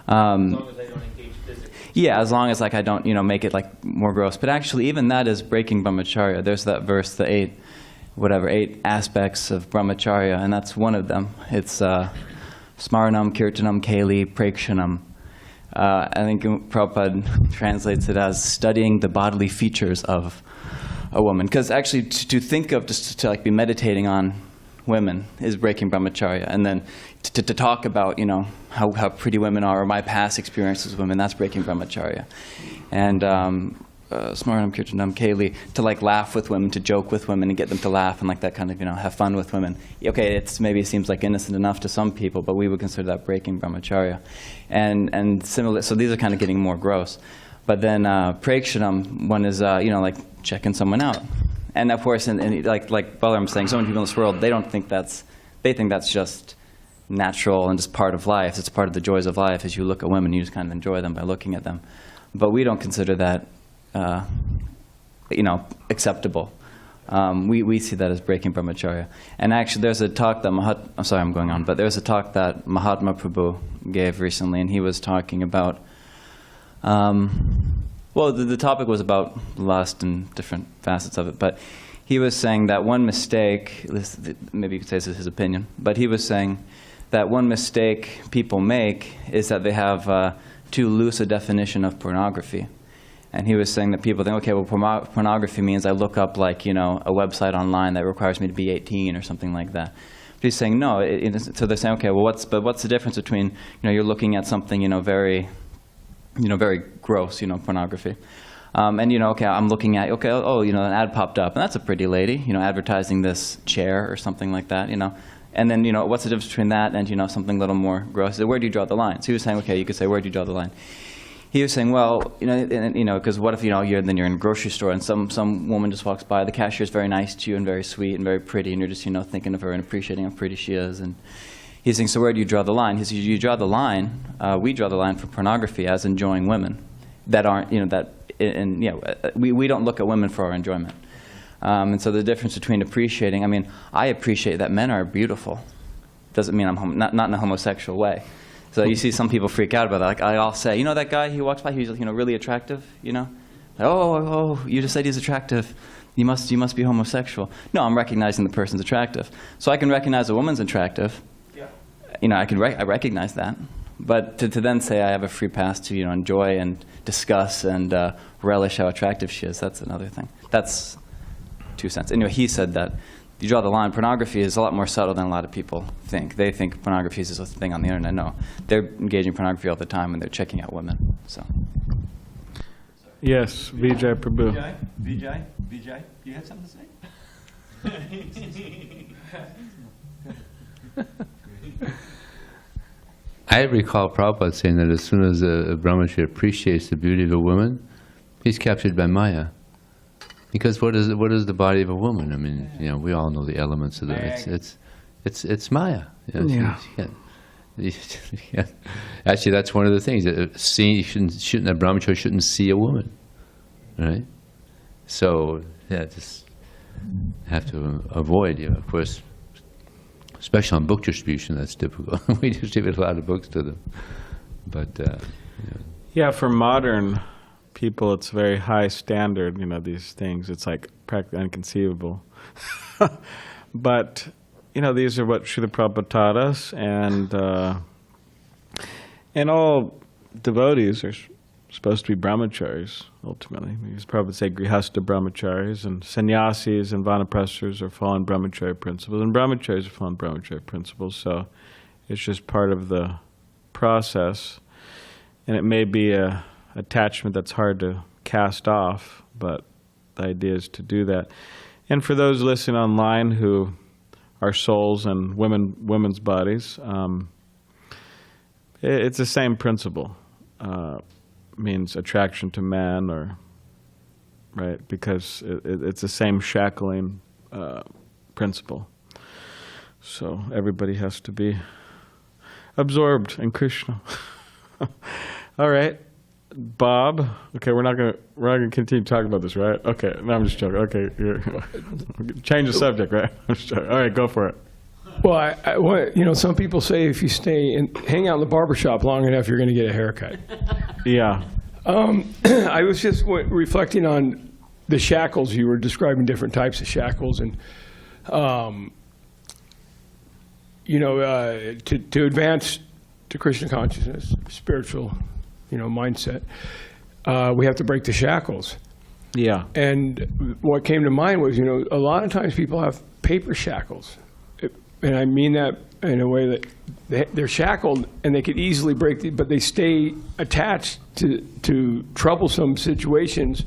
As long as I don't engage physically. Yeah, as long as I don't, make it like more gross. But actually, even that is breaking brahmacharya. There's that verse, the 8 aspects of brahmacharya, and that's one of them. It's smaranam, kirtanam, kali, prakshanam. I think Prabhupada translates it as studying the bodily features of a woman. Because actually, to think of, just to like be meditating on women is breaking brahmacharya. And then to talk about, how pretty women are, or my past experiences with women, that's breaking brahmacharya. And smaranam, kirtanam, kali, to like laugh with women, to joke with women and get them to laugh and like that kind of, have fun with women. Okay, maybe it seems like innocent enough to some people, but we would consider that breaking brahmacharya. And similar, so these are kind of getting more gross. But then prakshanam, one is, like checking someone out. And of course, and like Balaram's saying, so many people in this world, they think that's just natural and just part of life. It's part of the joys of life. As you look at women, you just kind of enjoy them by looking at them. But we don't consider that acceptable. We see that as breaking brahmacharya. And actually, there's a talk that there's a talk that Mahatma Prabhu gave recently, and he was talking about, the topic was about lust and different facets of it, but he was saying that one mistake, maybe you could say this is his opinion, but he was saying that one mistake people make is that they have too loose a definition of pornography. And he was saying that people think, okay, well, pornography means I look up like, a website online that requires me to be 18 or something like that. But he's saying no. So they're saying, okay, well, what's the difference between, you're looking at something, very gross, pornography. Okay, I'm looking at, an ad popped up, and that's a pretty lady, advertising this chair or something like that, And then, what's the difference between that and, something a little more gross? Where do you draw the line? So he was saying, okay, you could say, where do you draw the line? He was saying, well, because what if, you're in a grocery store and some woman just walks by, the cashier's very nice to you and very sweet and very pretty, and you're just, thinking of her and appreciating how pretty she is. And he's saying, so where do you draw the line? He says, you draw the line, we draw the line for pornography as enjoying women that aren't, we don't look at women for our enjoyment. And so the difference between appreciating, I appreciate that men are beautiful. Doesn't mean I'm not in a homosexual way. So you see some people freak out about that. Like I'll say, that guy he walks by, he's really attractive, Oh, you just said he's attractive. You must be homosexual. No, I'm recognizing the person's attractive. So I can recognize a woman's attractive. Yeah. I recognize that. But to then say I have a free pass to enjoy and discuss and relish how attractive she is, that's another thing. That's 2 cents. Anyway, he said that you draw the line. Pornography is a lot more subtle than a lot of people think. They think pornography is just a thing on the internet. No, they're engaging in pornography all the time and they're checking out women. So. Yes, Vijay Prabhu. Vijay, you have something to say? I recall Prabhupada saying that as soon as a brahmacharya appreciates the beauty of a woman, he's captured by Maya. Because what is the body of a woman? We all know the elements of that. It's Maya. Actually, that's one of the things. A brahmacharya shouldn't see a woman, right? So, just have to avoid. Of course, especially on book distribution, that's difficult. We distribute a lot of books to them. But, Yeah, for modern people, it's very high standard, these things. It's like practically inconceivable. But, these are what Srila Prabhupada taught us, and all devotees are supposed to be brahmacharis, ultimately. Because Prabhupada would say grihasta brahmacharis, and sannyasis and vanaprasthas are fallen brahmachari principles, and brahmacharis are fallen brahmachari principles, so it's just part of the process. And it may be a attachment that's hard to cast off, but the idea is to do that. And for those listening online who are souls and women's bodies, it's the same principle. Means attraction to man, or right, because it's the same shackling principle. So everybody has to be absorbed in Krishna. All right, Bob. Okay, we're not gonna continue talking about this, right? Okay, no, I'm just joking. Okay, change the subject, right? I'm just joking. All right, go for it. Well, some people say if you stay and hang out in the barbershop long enough, you're going to get a haircut. Yeah. I was just reflecting on the shackles. You were describing different types of shackles, and to advance to Krishna consciousness, spiritual, mindset, we have to break the shackles. Yeah. And what came to mind was, a lot of times people have paper shackles. And I mean that in a way that they're shackled and they could easily break, but they stay attached to troublesome situations.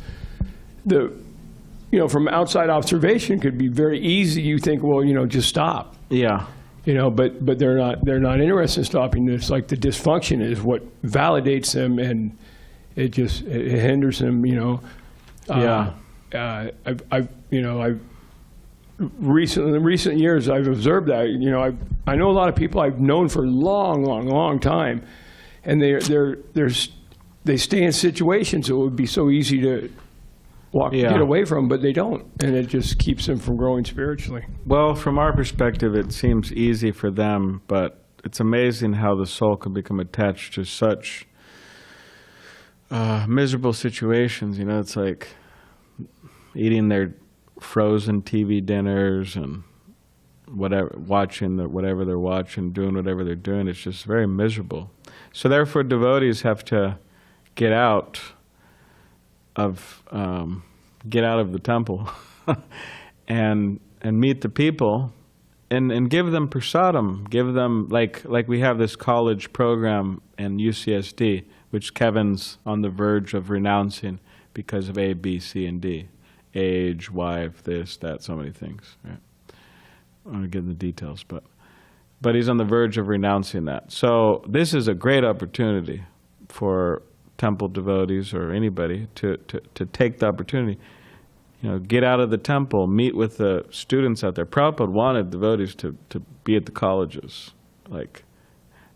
From outside observation could be very easy. You think, well, just stop. Yeah. But they're not interested in stopping. It's like the dysfunction is what validates them, and it hinders them. Yeah. I've in recent years, I've observed that. I know a lot of people I've known for a long time, and they stay in situations that would be so easy to get away from, but they don't, and it just keeps them from growing spiritually. Well, from our perspective, it seems easy for them, but it's amazing how the soul can become attached to such miserable situations. It's like eating their frozen TV dinners and whatever they're watching, doing whatever they're doing. It's just very miserable. So therefore, devotees have to get out of the temple and meet the people and give them prasadam. Give them like we have this college program in UCSD, which Kevin's on the verge of renouncing because of A, B, C, and D. Age, wife, this, that, so many things. Right? I don't want to get into the details, but he's on the verge of renouncing that. So this is a great opportunity for temple devotees or anybody to take the opportunity. Get out of the temple, meet with the students out there. Prabhupada wanted devotees to be at the colleges. Like,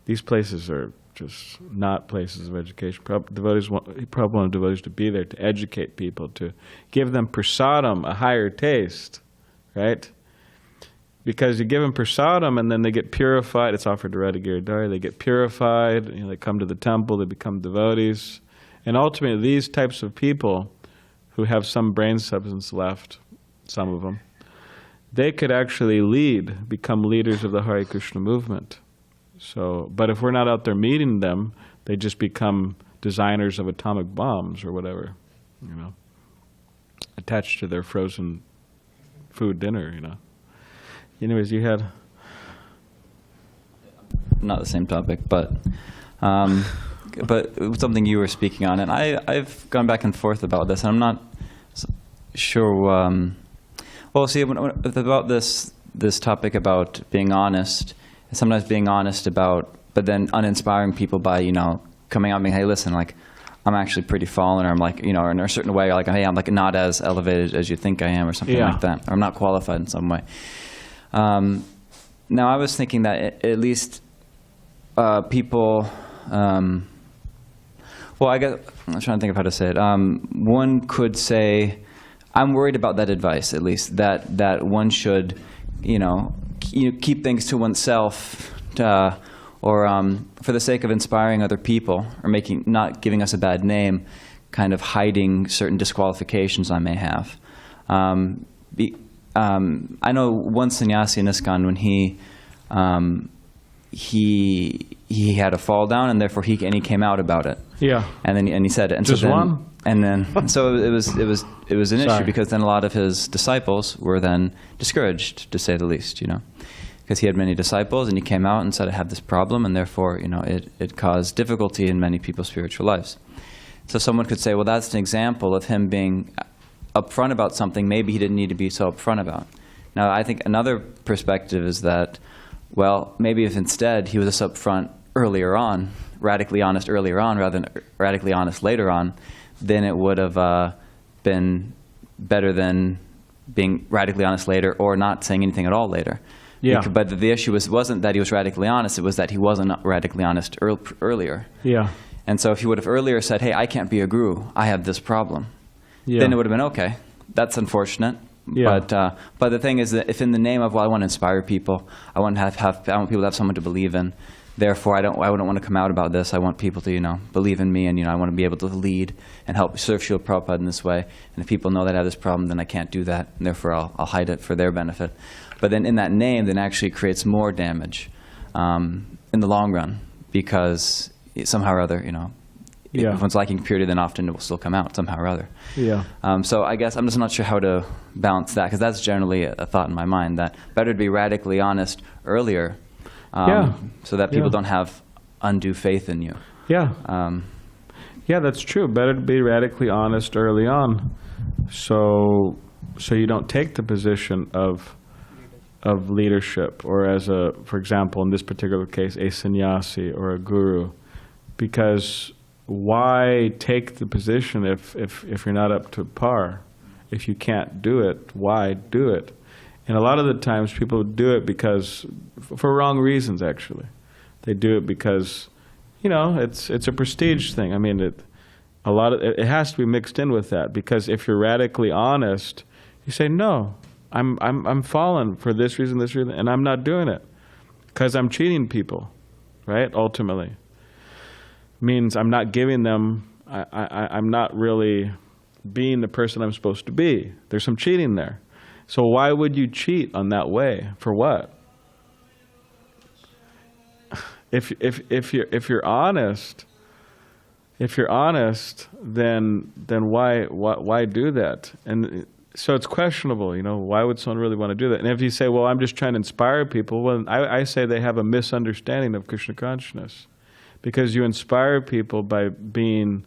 these places are just not places of education. Prabhupada wanted devotees to be there to educate people, to give them prasadam, a higher taste, right? Because you give them prasadam and then they get purified. It's offered to Radha Giridhari. They get purified. They come to the temple. They become devotees. And ultimately, these types of people who have some brain substance left, some of them, they could actually become leaders of the Hare Krishna movement. So, but if we're not out there meeting them, they just become designers of atomic bombs or whatever, attached to their frozen food dinner, Anyways, you had... Not the same topic, but it was something you were speaking on, and I've gone back and forth about this, and I'm not sure. About this topic about being honest, and sometimes being honest about, but then uninspiring people by coming out and being, hey, listen, like, I'm actually pretty fallen, or I'm like, or in a certain way, like, hey, I'm like not as elevated as you think I am, or something like that, or I'm not qualified in some way. Now, I was thinking that at least people, I guess, I'm trying to think of how to say it. One could say, I'm worried about that advice, at least, that one should, keep things to oneself, or for the sake of inspiring other people, or not giving us a bad name, kind of hiding certain disqualifications I may have. I know one sannyasi in ISKCON, when he had a fall down, and therefore he came out about it. Yeah. And he said it. And Just so then, one? And then, so it was an Sorry. issue, because then a lot of his disciples were then discouraged, to say the least, because he had many disciples, and he came out and said, I have this problem, and therefore, it caused difficulty in many people's spiritual lives. So someone could say, well, that's an example of him being upfront about something maybe he didn't need to be so upfront about. Now, I think another perspective is that, well, maybe if instead he was just upfront earlier on, radically honest earlier on, rather than radically honest later on, then it would have been better than being radically honest later or not saying anything at all later. Yeah. But the issue wasn't that he was radically honest, it was that he wasn't radically honest earlier. Yeah. And so if he would have earlier said, hey, I can't be a guru, I have this problem, Yeah. then it would have been okay. That's unfortunate. Yeah. But the thing is that if in the name of, well, I want to inspire people, I want to I want people to have someone to believe in, therefore I don't want to come out about this. I want people to, believe in me, and, I want to be able to lead and help serve Srila Prabhupada in this way. And if people know that I have this problem, then I can't do that, and therefore I'll hide it for their benefit. But then in that name, then actually creates more damage in the long run, because somehow or other, Yeah. if one's lacking purity, then often it will still come out somehow or other. Yeah. So I guess I'm just not sure how to balance that, because that's generally a thought in my mind, that better to be radically honest earlier, so that people Yeah. don't have undue faith in you. Yeah. Um, Yeah, that's true. Better to be radically honest early on, so you don't take the position of leadership, or as for example, in this particular case, a sannyasi or a guru, because why take the position if you're not up to par? If you can't do it, why do it? And a lot of the times people do it because, for wrong reasons actually. They do it because, it's a prestige thing. I mean, it has to be mixed in with that, because if you're radically honest, you say, no, I'm fallen for this reason, and I'm not doing it because I'm cheating people, right? Ultimately. Means I'm not giving them, I'm not really being the person I'm supposed to be. There's some cheating there. So why would you cheat on that way? For what? If you're honest, then why do that? And so it's questionable, why would someone really want to do that? And if you say, well, I'm just trying to inspire people, well, I say they have a misunderstanding of Krishna consciousness. Because you inspire people by being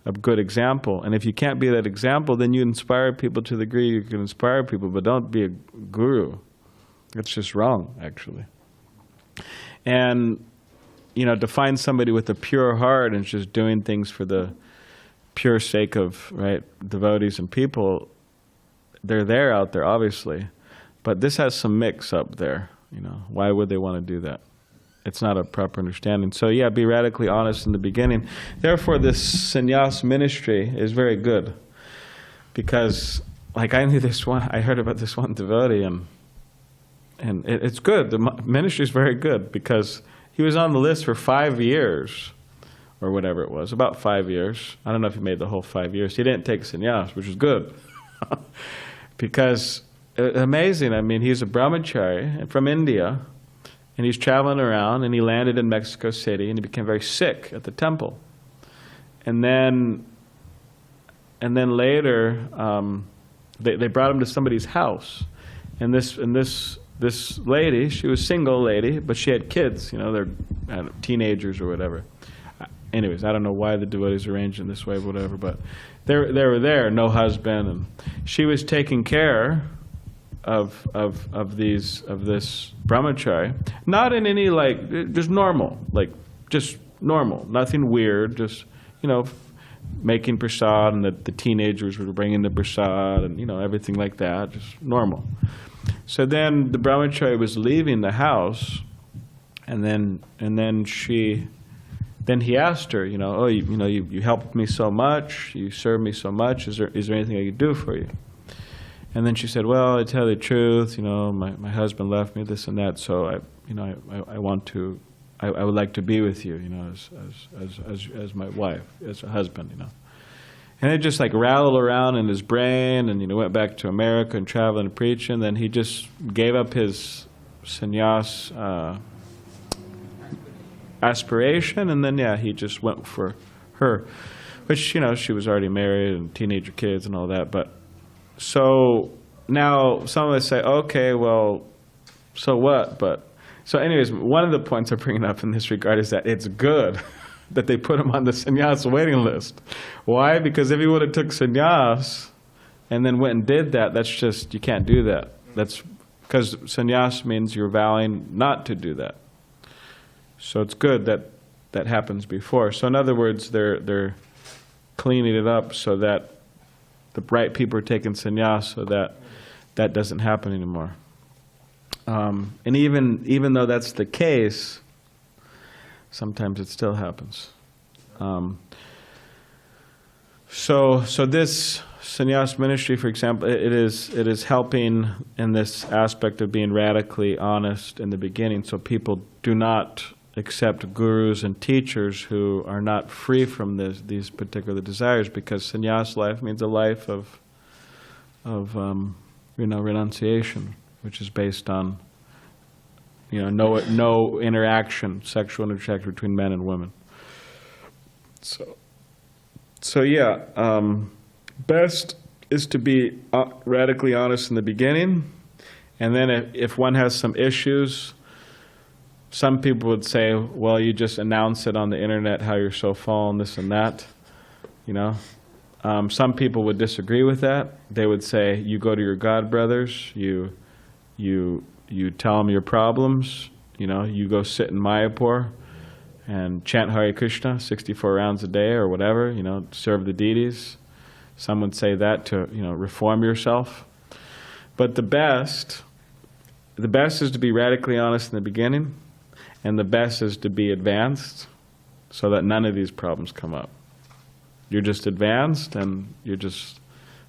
a good example. And if you can't be that example, then you inspire people to the degree you can inspire people, but don't be a guru. That's just wrong, actually. And, to find somebody with a pure heart and just doing things for the pure sake of, devotees and people, they're out there, obviously. But this has some mix up there, Why would they want to do that? It's not a proper understanding. So yeah, be radically honest in the beginning. Therefore, this sannyas ministry is very good, because, I heard about this one devotee, and it's good. The ministry is very good, because he was on the list for 5 years, or whatever it was, about 5 years. I don't know if he made the whole 5 years. He didn't take sannyas, which is good, because amazing. I mean, he's a brahmachari from India. And he's traveling around, and he landed in Mexico City, and he became very sick at the temple. And then later, they brought him to somebody's house, and this lady, she was a single lady, but she had kids. They're teenagers or whatever. Anyways, I don't know why the devotees arranged in this way, whatever. But they were there, no husband, and she was taking care of this brahmachari, not in any just normal, just normal, nothing weird, just making prasad, and the teenagers were bringing the prasad, and everything like that, just normal. So then the brahmachari was leaving the house, and then he asked her, you helped me so much, you served me so much, is there anything I could do for you? And then she said, well, I tell you the truth, my husband left me, this and that, so I would like to be with you, as my wife, as a husband, And it just like rattled around in his brain, and went back to America and traveled and preached, and then he just gave up his sannyas aspiration, and then he just went for her, which she was already married and teenager kids and all that. But so now some of us say, okay, well, so what? But so anyways, one of the points I'm bringing up in this regard is that it's good that they put him on the sannyas waiting list. Why? Because if he would have took sannyas and then went and did that, that's just, you can't do that. That's because sannyas means you're vowing not to do that. So it's good that that happens before. So in other words, they're cleaning it up so that the right people are taking sannyas, so that that doesn't happen anymore. And even though that's the case, sometimes it still happens. So this sannyas ministry, for example, it is helping in this aspect of being radically honest in the beginning, so people do not accept gurus and teachers who are not free from these particular desires, because sannyas life means a life of renunciation, which is based on no interaction, sexual interaction between men and women. So best is to be radically honest in the beginning, and then if one has some issues, some people would say, well, you just announce it on the internet how you're so fallen, this and that, Some people would disagree with that. They would say, you go to your god brothers, you tell them your problems, you go sit in Mayapur and chant Hare Krishna 64 rounds a day or whatever, serve the deities. Some would say that to, reform yourself. But the best is to be radically honest in the beginning, and the best is to be advanced so that none of these problems come up. You're just advanced and you're just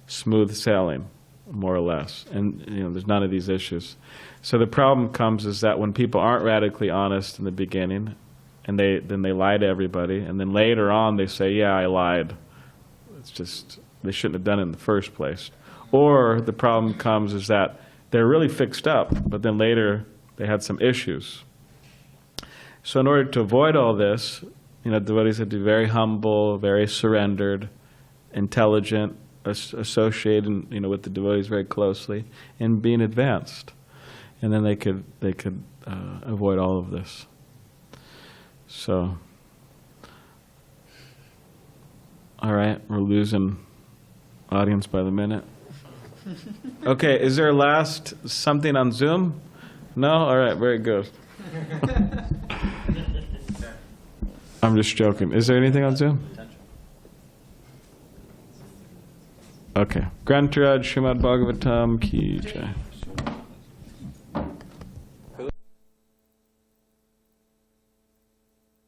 smooth sailing, more or less. And there's none of these issues. So the problem comes is that when people aren't radically honest in the beginning, and then they lie to everybody, and then later on they say, yeah, I lied. It's just, they shouldn't have done it in the first place. Or the problem comes is that they're really fixed up, but then later they had some issues. So in order to avoid all this, devotees have to be very humble, very surrendered, intelligent, associated, with the devotees very closely, and being advanced. And then they could avoid all of this. So, all right, we're losing audience by the minute. Okay, is there something on Zoom? No? All right, very good. I'm just joking. Is there anything on Zoom? Okay. Grantaraj Srimad Bhagavatam ki jai.